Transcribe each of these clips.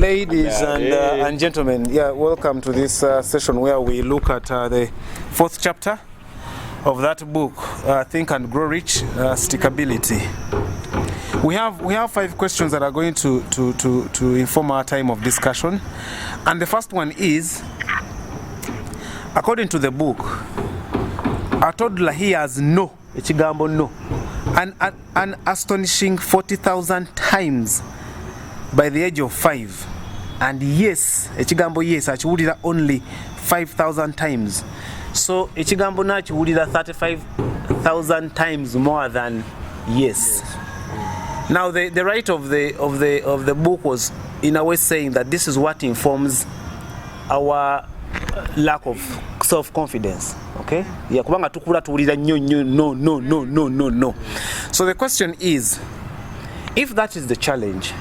Ladies and gentlemen, welcome to this session where we look at the fourth chapter of that book, Think and Grow Rich, Stickability. We have 5 questions that are going to inform our time of discussion, and the first one is, according to the book, a toddler hears no, ekigambo no, an astonishing 40,000 times by the age of 5, and yes, ekigambo yes akiwulira only 5,000 times. So ekigambo na akiwulira 35,000 times more than yes. Now the right of the book was in a way saying that this is what informs our lack of self-confidence. Okay? Kubanga tukula tuwulira no. So the question is, if that is the challenge,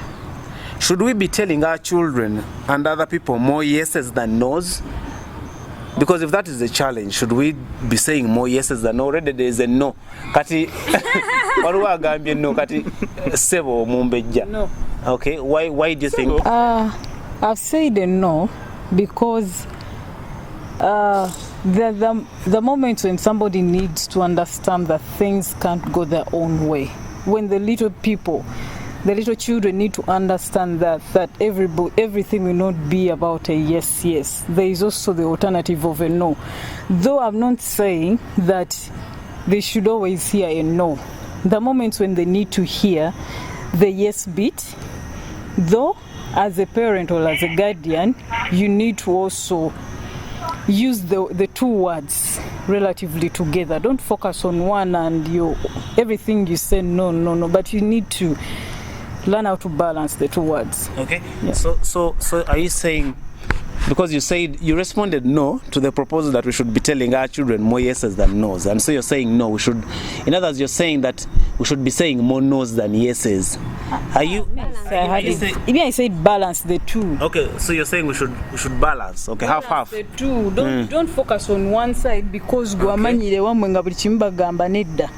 should we be telling our children and other people more yeses than nos? Because if that is the challenge, should we be saying more yeses than no? Already there is a no. Kati waruwa agambye no kati sebo mumbejja. No. Okay, why do you think? I've said a no because the moment when somebody needs to understand that things can't go their own way, when the little children need to understand that everything will not be about a yes. There is also the alternative of a no. Though I'm not saying that they should always hear a no. The moments when they need to hear the yes bit, though as a parent or as a guardian, you need to also use the two words relatively together. Don't focus on one and everything you say no, but you need to learn how to balance the two words. Okay. Yeah. So are you saying, because you responded no to the proposal that we should be telling our children more yeses than nos, and so you're saying no, in others you're saying that we should be saying more nos than yeses. Are you? Maybe I said balance the two. Okay, so you're saying we should balance. Okay, balance half. The two. Don't focus on one side because gwamanyire wamwe nga buli kimu bagamba nedda.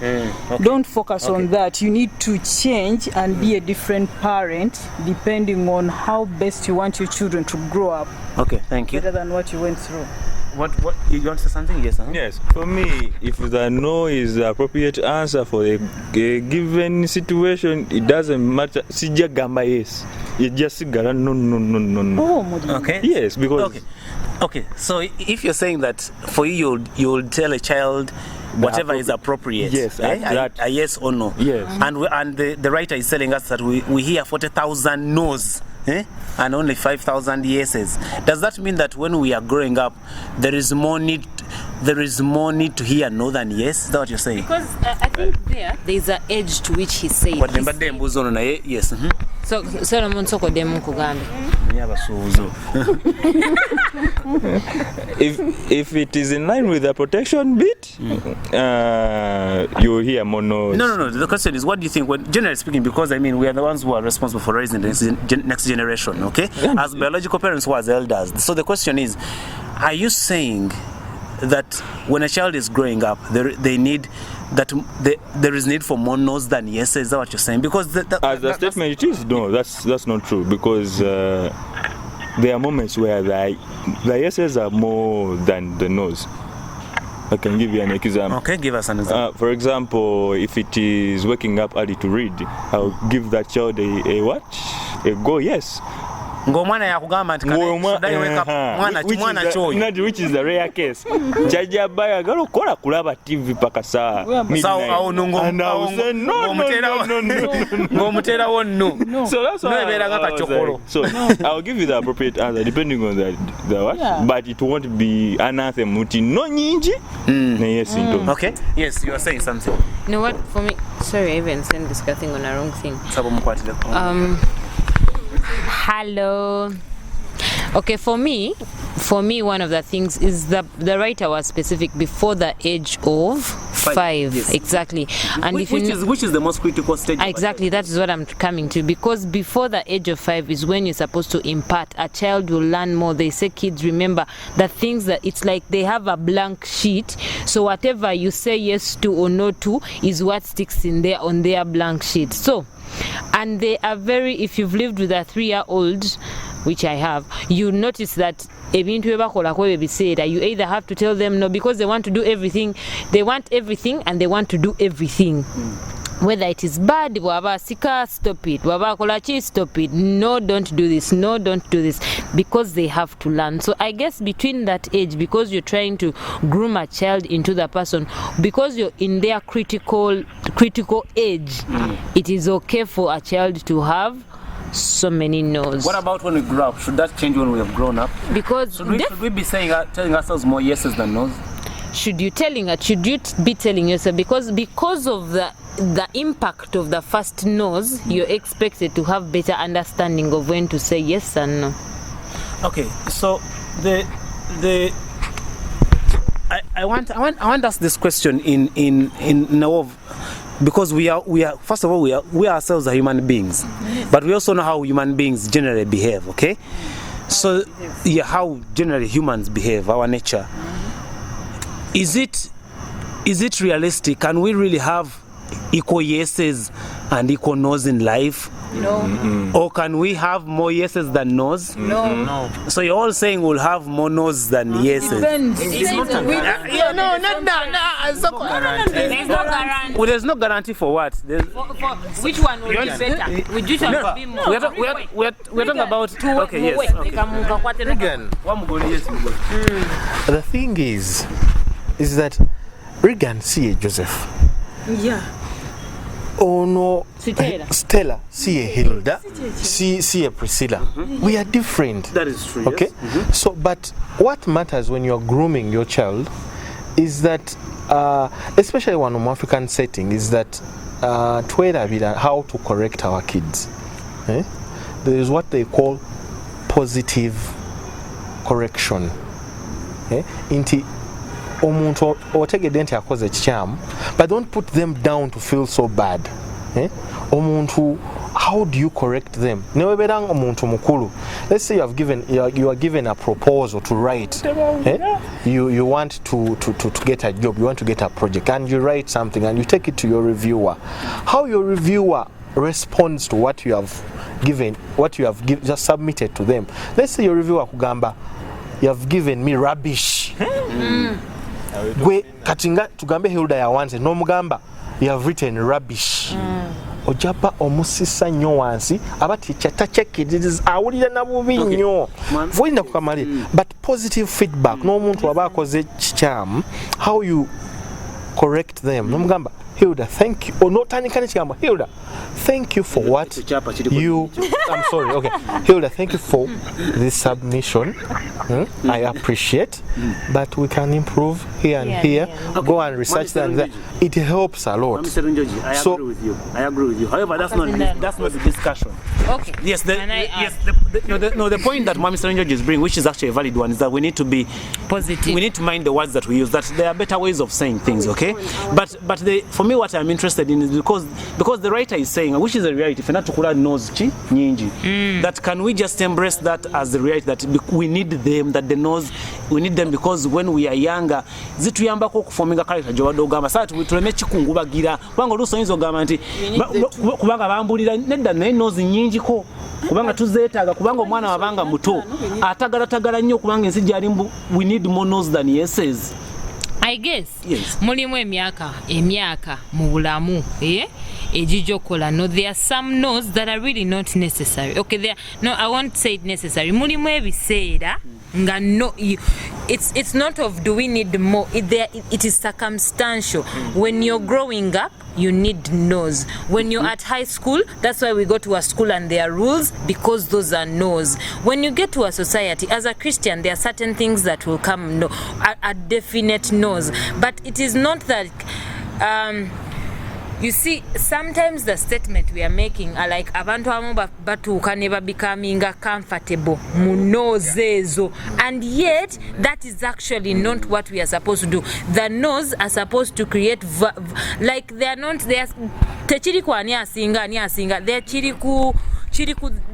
Don't focus on that. You need to change and be a different parent depending on how best you want your children to grow up. Okay, thank you. Better than what you went through. What you want to say something? Yes. Yes. For me, if the no is the appropriate answer for a given situation, it doesn't matter. Sija gamba yes. You just sigara no. Oh, okay. Yes, because. Okay. So if you're saying that for you'll tell a child whatever is appropriate. Yes. A yes or no. Yes. And the writer is telling us that we hear 40,000 no's. And only 5,000 yeses. Does that mean that when we are growing up, there is more need to hear no than yes? Is that what you're saying? Because I think there's an age to which he said. But yes. So Solomon soko demu kugambe. If it is in line with the protection bit, you hear more no's. No. The question is, what do you think? When, generally speaking, because we are the ones who are responsible for raising the next generation, okay? As biological parents who are elders. So the question is, are you saying that when a child is growing up, there is need for more no's than yeses? Is that what you're saying? Because as the statement it is, no, that's not true, because there are moments where the yeses are more than the no's. I can give you an example. Okay, give us an example. For example, if it is waking up early to read, I'll give that child a what? A go yes. Ngomwana yakugamba nti mwana which is the rare case. Chaja baya galo kola kulaba TV paka saa midnight. And I will say no. So that's why so I'll give you the appropriate answer depending on the what. Yeah. But it won't be anathema muti no nyinji. Yes. Okay. Yes, you are saying something. You know what? For me, sorry, I even sent discussing on a wrong thing. Hello. Okay, for me, one of the things is the writer was specific before the age of 5. Yes. Exactly. And which is the most critical stage? Exactly, that is what I'm coming to. Because before the age of 5 is when you're supposed to impart. A child will learn more. They say kids remember the things that it's like they have a blank sheet. So whatever you say yes to or no to is what sticks in there on their blank sheet. So, and they are very, if you've lived with a 3-year-old, which I have, you notice that ebintu ebakolako ebiseera, you either have to tell them no because they want to do everything, they want everything and they want to do everything. Whether it is bad, bwaba sika, stop it, bwaba kolachi, stop it, no, don't do this, no, don't do this, because they have to learn. So I guess between that age, because you're trying to groom a child into the person, because you're in their critical age, it is okay for a child to have so many no's. What about when we grow up? Should that change when we have grown up? Because should we be telling ourselves more yeses than no's? Should you be telling yourself, because of the impact of the first no's, you're expected to have better understanding of when to say yes and no. Okay, so I want to ask this question in Nawov, because we are first of all we ourselves are human beings, but we also know how human beings generally behave. Okay, so yeah, how generally humans behave, our nature. Is it realistic? Can we really have equal yeses and equal no's in life? No. Mm-hmm. Or can we have more yeses than no's? No. So you're all saying we'll have more no's than yeses? Depends. There's no guarantee. Well, there's no guarantee for what? For which one will be better? Which one will be more? We're talking about... Okay, yes. Okay. Regan, the thing is that Regan see Joseph. Yeah. Oh no, Stella, see a Hilda, see a Priscilla. We are different. That is true. Okay, yes. So but what matters when you're grooming your child is that, especially one of African setting, is that how to correct our kids. There is what they call positive correction. Omuntu otegedde nti akoze ekikyamu, but don't put them down to feel so bad. Omuntu, how do you correct them? Newebeera omuntu mukulu, let's say you are given a proposal to write. You want to get a job, you want to get a project, and you write something and you take it to your reviewer. How your reviewer responds to what you have given, just submitted to them. Let's say your reviewer kugamba, you have given me rubbish. Gwe katinga tugambe Hilda ya wanze no mugamba you have written rubbish. Ojapa omusisa nnyo wansi abati kyatakyekiriza awulira na bubi nnyo voina kukamali. But positive feedback no muntu aba akoze kikyamu, how you correct them no mugamba Hilda, thank you. Or no tani kani chigamba Hilda, thank you for what you I'm sorry, okay. Hilda, thank you for this submission. I appreciate, but we can improve here and here. Okay. Go and research that and that. It helps a lot. I agree with you. However, that's not the discussion. Okay. Yes, the point that Mami Serenjoji is bringing, which is actually a valid one, is that we need to be positive. We need to mind the words that we use. That there are better ways of saying things. Okay, but for me, what I'm interested in is because the writer is saying, which is a reality, that can we just embrace that as the reality, that we need them, that the nose, we need them because when we are younger, zituyambako okuforminga character jowadogamba sasa tuleme chikungubagira kubanga lusonyinzo gamba nti kubanga bambulira nedda naye nose nyingi ko kubanga tuzeetaaga kubanga omwana wabanga muto atagala nnyo kubanga ensi gyali we need more nose than yeses. I guess yes. Mulimu emyaka mu bulamu ejijokola. No, there are some no's that are really not necessary. Okay, I won't say it necessary. Mulimu ebiseera nga no, it's not of do we need more. It is circumstantial. When you're growing up, you need no's. When you're at high school, that's why we go to a school and there are rules, because those are no's. When you get to a society, as a Christian, there are certain things that will come no, are definite no's. But it is not that you see, sometimes the statement we are making are like abantu abamu batuuka ne becoming comfortable mu no's ezo, and yet that is actually not what we are supposed to do. The no's are supposed to create like they are techiriku ani asinga, they are chiriku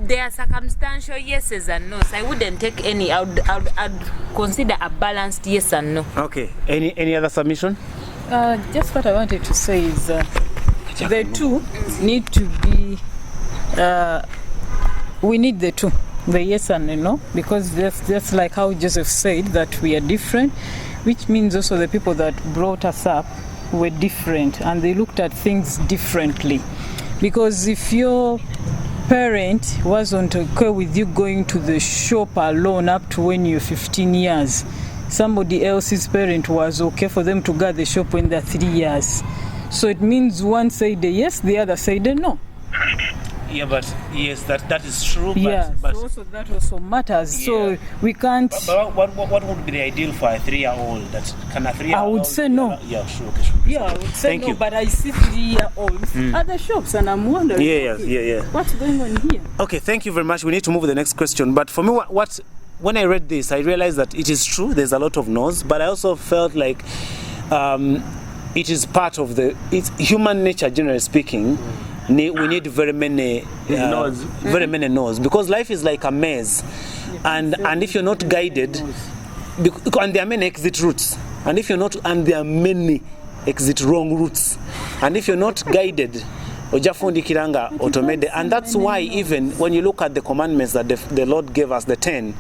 they are circumstantial yeses and no's. I wouldn't take any. I'd consider a balanced yes and no. Okay, any other submission? Just what I wanted to say is the two need to be we need the two. the yes and the no, because that's like how Joseph said that we are different, which means also the people that brought us up were different and they looked at things differently. Because if your parent wasn't okay with you going to the shop alone up to when you're 15 years, somebody else's parent was okay for them to go to the shop when they're 3 years. So it means one said yes, the other said no. Yeah, but yes, that is true. Yeah, but so also that also matters. Yeah. So we can't. But what would be the ideal for a 3-year-old? That can a 3-year-old? I would say no. Yeah, sure. Okay, sure. Yeah, I would say Thank no. you. But I see 3-year-olds at the shops, and I'm wondering. Yeah. What's going on here? Okay, thank you very much. We need to move to the next question. But for me, when I read this, I realized that it is true. There's a lot of no's, but I also felt like it is part of it's human nature, generally speaking. We need very many no's, because life is like a maze, and if you're not guided, and there are many exit routes, and there are many exit wrong routes, and if you're not guided, and that's why even when you look at the commandments that the Lord gave us, the 10,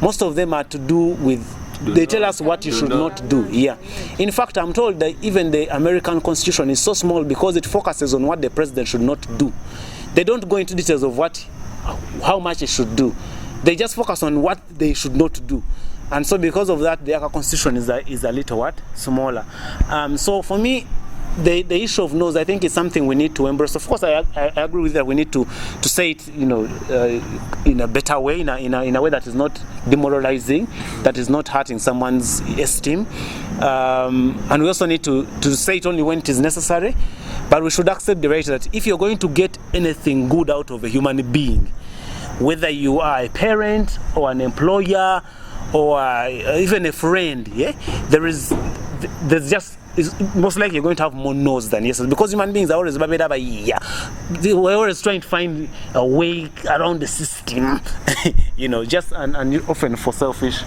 most of them are to do with, they tell us what you should not do. Yeah. In fact, I'm told that even the American Constitution is so small because it focuses on what the president should not do. They don't go into details of how much he should do. They just focus on what they should not do. And so because of that, the Constitution is a little smaller. So for me, the issue of no's, I think, is something we need to embrace. Of course, I agree with that. We need to say it, in a better way, in a way that is not demoralizing, that is not hurting someone's esteem. And we also need to say it only when it is necessary. But we should accept the right that if you're going to get anything good out of a human being, whether you are a parent or an employer or even a friend, there's just, it's most likely you're going to have more no's than yeses, because human beings are always we're always trying to find a way around the system, just and often for selfish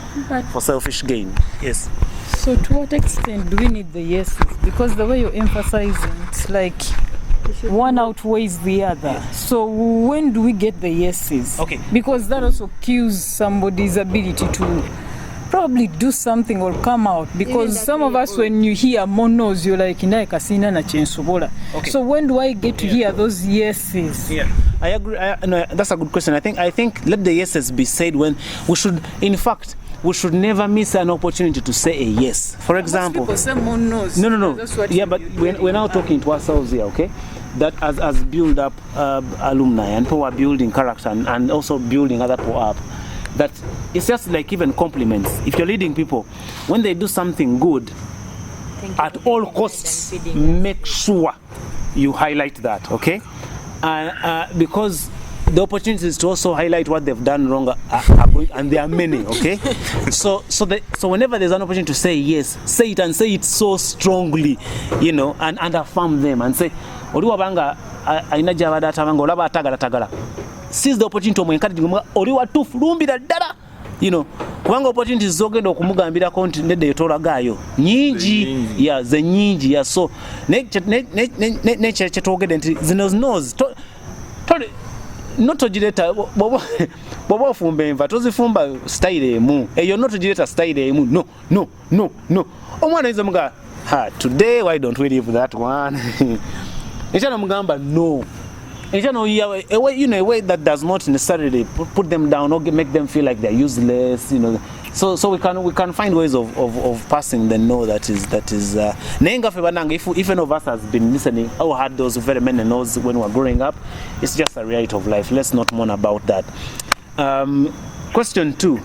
gain. Yes. So to what extent do we need the yeses? Because the way you're emphasizing, it's like one outweighs the other. So when do we get the yeses? Okay. Because that also kills somebody's ability to probably do something or come out, because some of us, when you hear more no's, you're like, okay. So when do I get to hear those yeses? Yeah, I agree. No, that's a good question. I think let the yeses be said when we should. In fact, we should never miss an opportunity to say a yes. For example, people say more no's. No. Yeah, but we're now talking to ourselves here, okay? That as build up alumni and people are building character and also building other people up. That it's just like even compliments. If you're leading people, when they do something good, at all costs, make sure you highlight that, okay? Because the opportunities to also highlight what they've done wrong are going, and there are many, okay? So whenever there's an opportunity to say yes, say it, and say it so strongly, and affirm them and say, seize the opportunity to encourage oli watufu lumbira ddala, kubanga opportunities zogenda okumugambirako nti nedda yetolagayo nyingi, ze nyingi, so nekyetwogedde nti zino no's notogireeta bw'oba ofumba enva tozifumba style emu, eyo notogireeta style emu, no. Omwana ayinza muga, today why don't we leave that one? Ekyana mugamba no. A way that does not necessarily put them down or make them feel like they're useless, So we can find ways of passing the no that is. If any of us has been listening or had those very many no's when we were growing up, it's just a reality of life. Let's not mourn about that. Question 2.